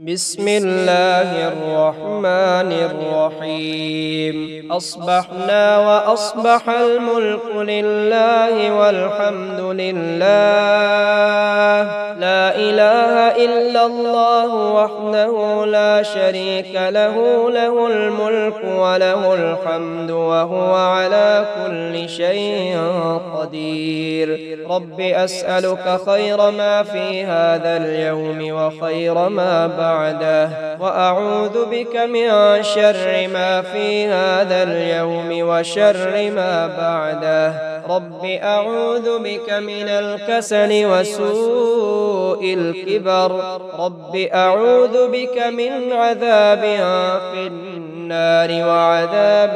بسم الله الرحمن الرحيم. أصبحنا وأصبح الملك لله والحمد لله، لا إله إلا الله وحده لا شريك له، له الملك وله الحمد وهو على كل شيء قدير. رب أسألك خير ما في هذا اليوم وخير ما بعده، وأعوذ بك من شر ما في هذا اليوم وشر ما بعده. رب أعوذ بك من الكسل وسوء الكبر. رب أعوذ بك من عذاب في النار وعذاب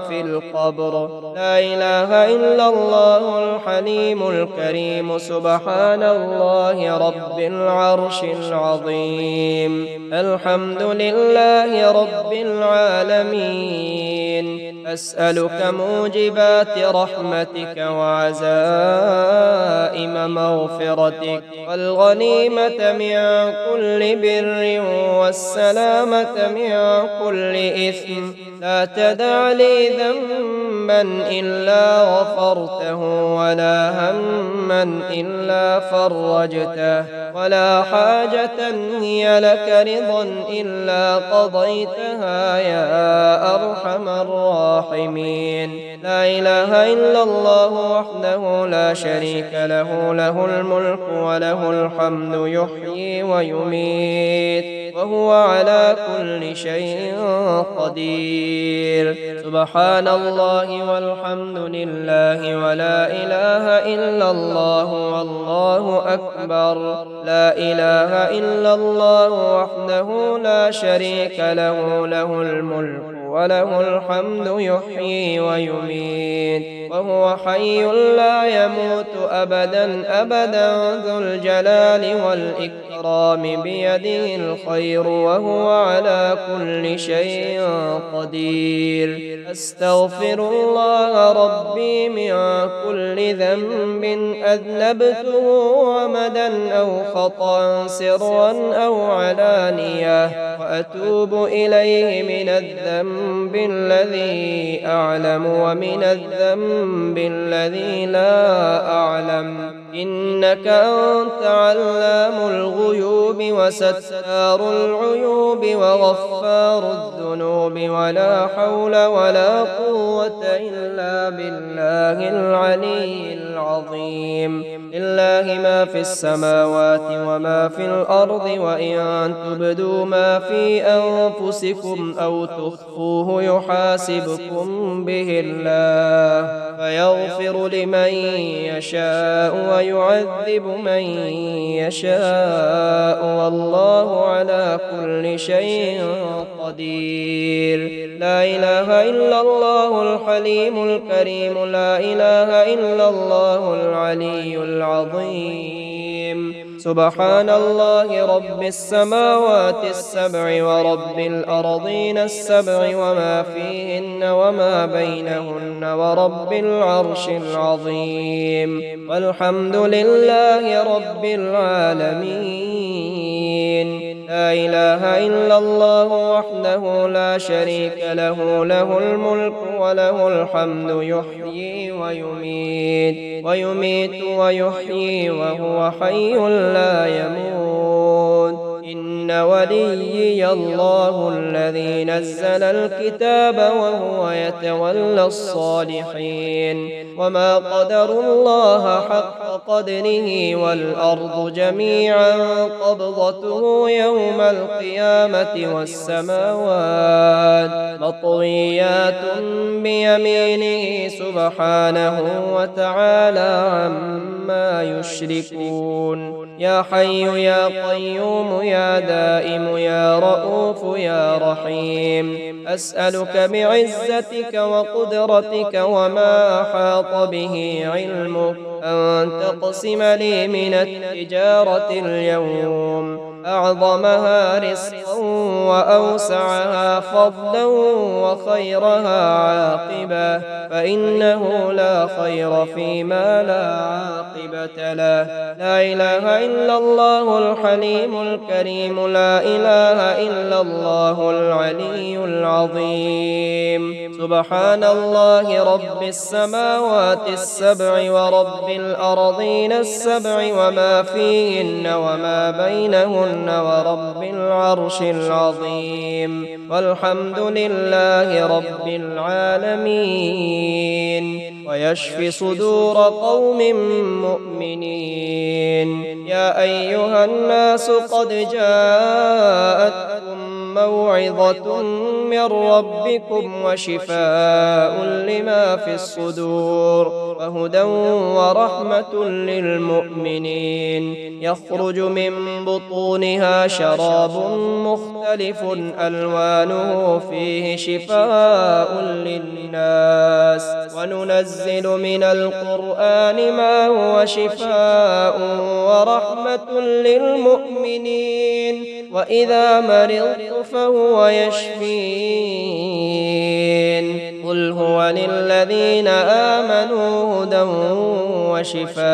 في القبر. لا إله إلا الله الحليم الكريم، سبحان الله رب العرش العظيم. الحمد لله رب العالمين. أسألك موجبات رحمتك وعزائم مغفرتك والغنيمة من كل بر والسلامة من كل إثم. لا تدع لي ذنبا إلا غفرته، ولا هما إلا فرجته، ولا حاجة هي لك رضا إلا قضيتها يا أرحم الراحمين. لا إله إلا الله وحده لا شريك له، له الملك وله الحمد يحيي ويميت وهو على كل شيء قدير. سبحان الله والحمد لله ولا إله إلا الله والله أكبر. لا إله إلا الله وحده لا شريك له، له الملك وله الحمد يحيي ويميت وهو حي لا يموت أبدا أبدا، ذو الجلال والإكرام بيده الخير وهو على كل شيء قدير. أستغفر الله ربي من كل ذنب أذنبته ومدا أو خطأ سرا أو علانية، وأتوب إليه من الذنب الذي أعلم ومن الذنب الذي لا أعلم، إنك أنت علام الغيوب وستار العيوب وغفار الذنوب، ولا حول ولا قوة إلا بالله العلي العظيم. لله ما في السماوات وما في الأرض، وإن تبدوا ما في أنفسكم أو تخفوه يحاسبكم به الله، فيغفر لمن يشاء ويعذب من يشاء، والله على كل شيء قدير. لا إله إلا الله الحليم الكريم، لا إله إلا الله العلي العظيم. سبحان الله رب السماوات السبع ورب الأرضين السبع وما فيهن وما بينهن ورب العرش العظيم، والحمد لله رب العالمين. لا إله إلا الله وحده لا شريك له، له الملك وله الحمد يحيي ويميت ويحيي وهو حي لا يموت. إن وليي الله الذي نزل الكتاب وهو يتولى الصالحين، وما قدروا الله حق قدره والأرض جميعا قبضته يوم القيامة والسماوات مطويات بيمينه سبحانه وتعالى عما يشركون. يا حي يا قيوم يا دائم يا رؤوف يا رحيم، أسألك بعزتك وقدرتك وما أحاط به علمك أن تقسم لي من التجارة اليوم أعظمها رزقا وأوسعها فضلا وخيرها عاقبة، فإنه لا خير فيما لا عاقبة له. لا إله إلا الله الحليم الكريم، لا إله إلا الله العلي العظيم. سبحان الله رب السماوات السبع ورب الأرضين السبع وما فيهن وما بينهن ورب العرش العظيم، والحمد لله رب العالمين. ويشفي صدور قوم مؤمنين. يا أيها الناس قد جاءتكم موعظة من ربكم وشفاء لما في الصدور وهدى ورحمة للمؤمنين. يخرج من بطونها شراب مختلف ألوانه فيه شفاء للناس، وننزل من القرآن ما هو شفاء ورحمة للمؤمنين، وإذا مرضت فهو يشفين. قل هو للذين آمنوا هدى وشفاء،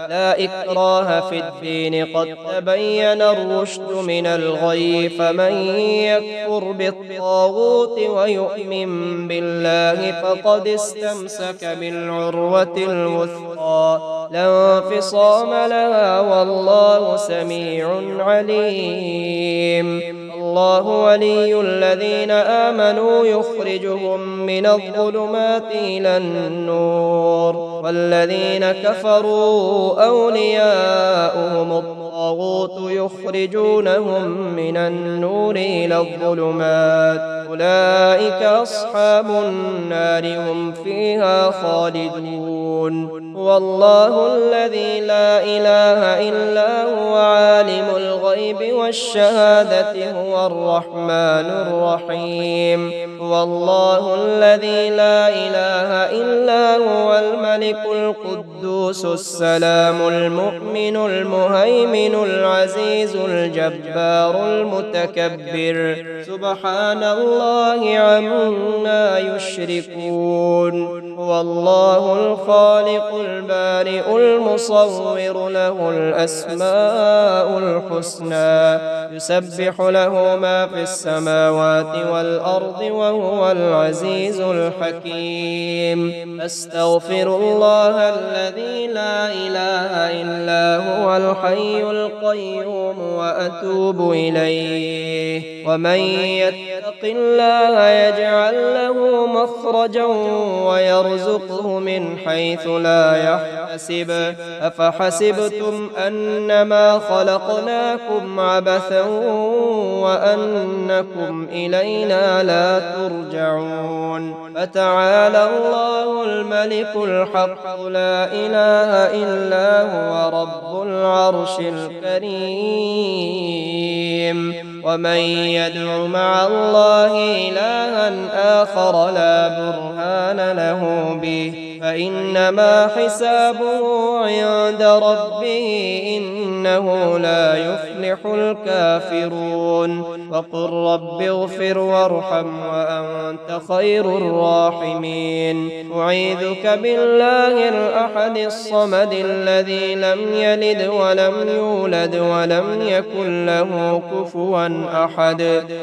لا إكراه في الدين، قد تبين الرشد من الغي، فمن يكفر بالطاغوت ويؤمن بالله فقد استمسك بالعروة الوثقى لا انفصام لها، والله سميع عليم. الله ولي الذين آمنوا يخرجهم من الظلمات إلى النور، والذين كفروا أولياؤهم الطاغوت يخرجونهم من النور إلى الظلمات، أولئك أصحاب النار هم فيها خالدون. هو الله الذي لا إله إلا هو عالم الغيب والشهادة، هو الرحمن الرحيم. هو الله الذي لا إله إلا هو الملك القدوس السلام المؤمن المهيمن العزيز الجبار المتكبر، سبحان الله عما يشركون. هو الله الخالق البارئ المصور، له الأسماء الحسنى، يسبح له ما في السماوات والأرض، وهو العزيز الحكيم. أستغفر الله الذي لا إله إلا هو الحي القيوم وأتوب إليه. ومن يتق الله يجعل له مخرجا ويرزقه من حيث لا يحتسب. أفحسبتم أنما خلقناكم عبثا وأنكم إلينا لا ترجعون. فتعالى الله الملك الحق، لا إله إلا هو رب العرش الكريم. ومن يدع مع الله إلها آخر لا برهان له به، فإنما حسابه عند ربه، إنه لا يفلح الكافرون. وقل رب اغفر وارحم وأنت خير الراحمين. أعيذك بالله الأحد الصمد الذي لم يلد ولم يولد ولم يكن له كفوا أحد،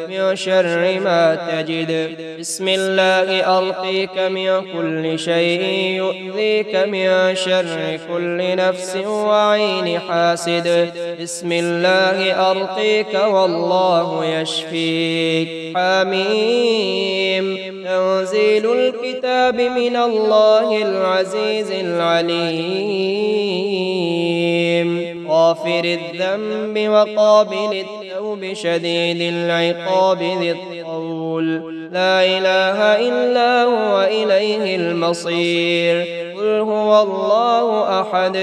من شر ما تجد. بسم الله أرقيك من كل شيء يؤذيك، من شر كل نفس وعين حاسد. بسم الله أرقيك والله يشفيك. حميم. تنزيل الكتاب من الله العزيز العليم، غافر الذنب وقابل التوب شديد العقاب ذي الطول. لا إله إلا هو إليه المصير. قل هو الله أحد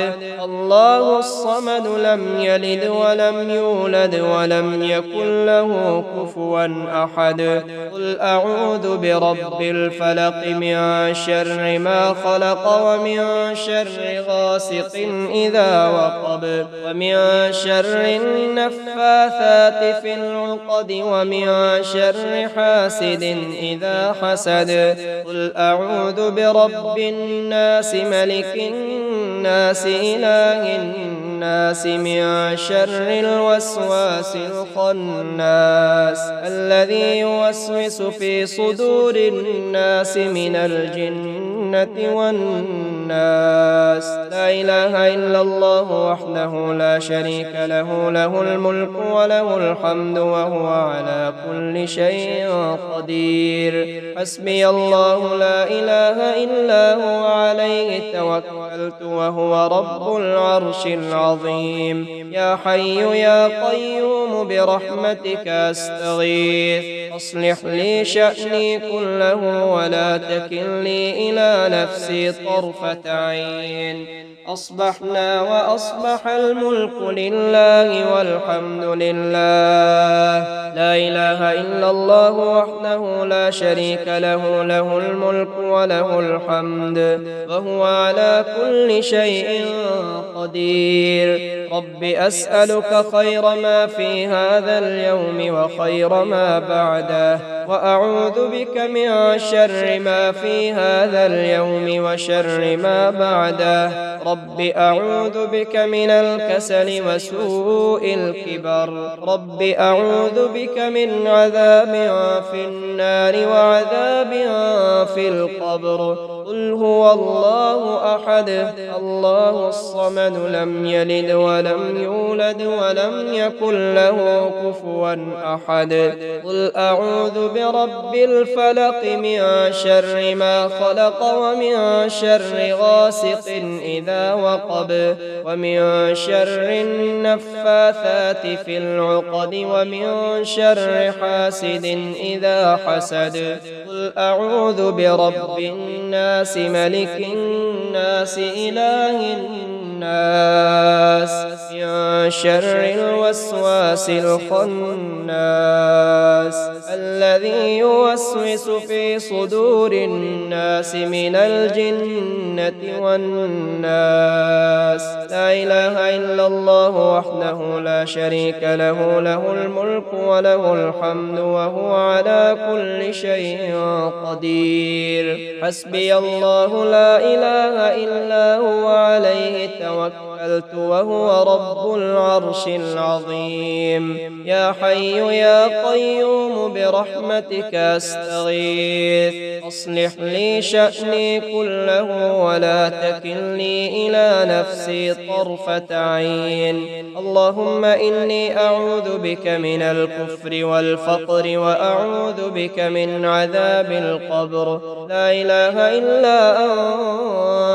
الله الصمد لم يلد ولم يولد ولم يكن له كفوا أحد قل أعوذ برب الفلق من شر ما خلق ومن شر غاسق إذا وقب ومن شر النفاثات في العقد ومن شر حاسد إذا حسد قل أعوذ برب الناس ملك الناس إله الناس من شر الوسواس الخناس الذي يوسوس في صدور الناس من الجنة والناس لا إله إلا الله وحده لا شريك له له الملك وله الحمد وهو على كل شيء قدير حسبي الله لا إله إلا هو عليه توكلت وهو رب العرش العظيم يا حي يا قيوم برحمتك أستغيث أصلح لي شأني كله ولا تكلني إلى نفسي طرفة عين أصبحنا وأصبح الملك لله والحمد لله لا إله إلا الله وحده لا شريك له له الملك وله الحمد وهو على كل شيء قدير رب أسألك خير ما في هذا اليوم وخير ما بعده وأعوذ بك من شر ما في هذا اليوم وشر ما بعده رب أعوذ بك من الكسل وسوء الكبر رب أعوذ بك من عذاب في النار وعذاب في القبر قل هو الله أحد الله الصمد لم يلد ولم يولد ولم يكن له كفوا أحد قل أعوذ برب الفلق من شر ما خلق ومن شر غاسق إذا وقب ومن شر النفاثات في العقد ومن شر حاسد إذا حسد قل أعوذ برب الناس ملك الناس إله الناس من شر الوسواس الخناس الذي يوسوس في صدور الناس من الجنة والناس لا إله إلا الله وحده لا شريك له له الملك وله الحمد وهو على كل شيء قدير حسبي الله لا إله إلا هو عليه توكلت وهو رب العرش العظيم يا حي يا قيوم برحمتك أستغيث أصلح لي شأني كله ولا تكلني إلى نفسي طرفة عين اللهم إني أعوذ بك من الكفر والفقر وأعوذ بك من عذاب القبر لا إله إلا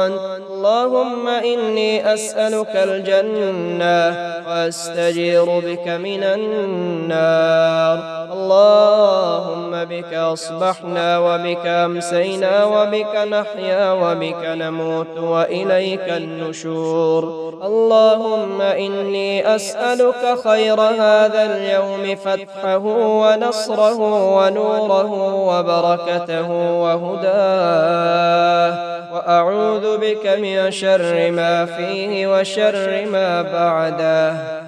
أنت اللهم إني أسألك الجنة وأستجير بك من النار اللهم بك أصبحنا وبك أمسينا وبك نحيا وبك نموت وإليك النشور اللهم إني أسألك خير هذا اليوم فتحه ونصره ونوره وبركته وهداه وأعوذ بك من شر ما فيه وشر ما بعده